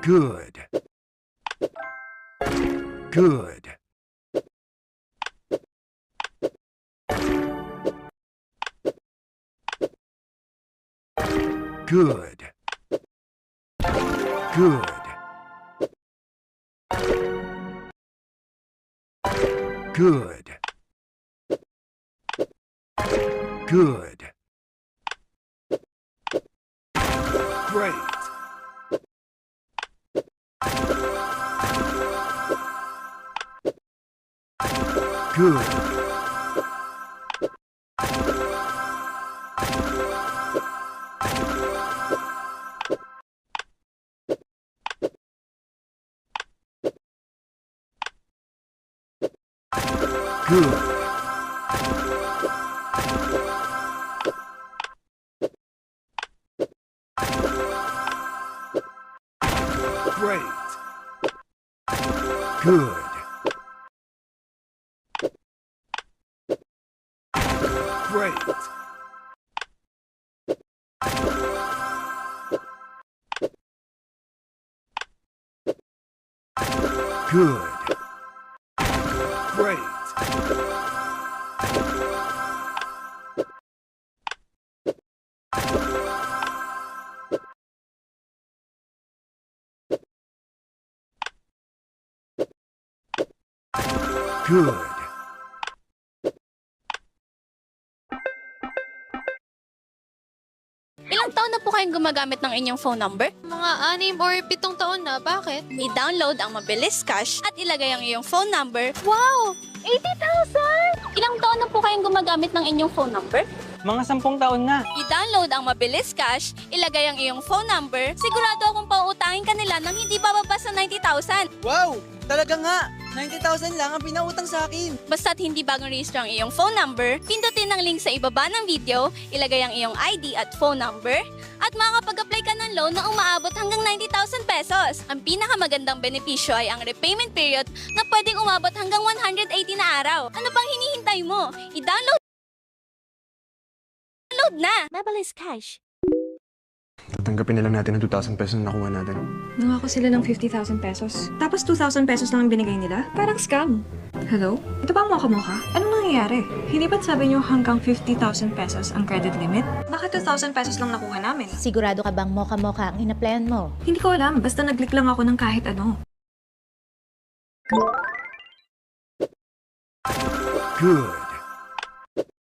Good. Good. Good. Good. Good. Good. Great. Good. Good. Great. Good. Great. Good. Great. Good. Ilang taon na po kayong gumagamit ng inyong phone number? Mga 6 or 7 taon na. Bakit? I-download ang Mabilis Cash at ilagay ang iyong phone number. Wow! 80,000! Ilang taon na po kayong gumagamit ng inyong phone number? Mga 10 taon na. I-download ang Mabilis Cash, ilagay ang iyong phone number, sigurado akong pauutangin ka nila nang hindi bababa sa 90,000. Wow! Talaga nga! 90,000 lang ang pinautang sa akin. Basta't hindi bagong register ang iyong phone number, pindutin ang link sa ibaba ng video, ilagay ang iyong ID at phone number, at makakapag-apply ka ng loan na umaabot hanggang 90,000 pesos. Ang pinakamagandang benepisyo ay ang repayment period na pwedeng umabot hanggang 180 na araw. Ano pang hinihintay mo? I-download na! Mabilis Cash. Tatanggapin na lang natin ang 2,000 pesos na nakuha natin. Nangako sila ng 50,000 pesos. Tapos 2,000 pesos lang ang binigay nila? Parang scam. Hello? Ito ba ang moka-moka? Anong nangyayari? Hindi ba't sabi niyo hanggang 50,000 pesos ang credit limit? Bakit 2,000 pesos lang nakuha namin? Sigurado ka bang moka-moka ang inaplayan mo? Hindi ko alam. Basta nag-click lang ako ng kahit ano. Good.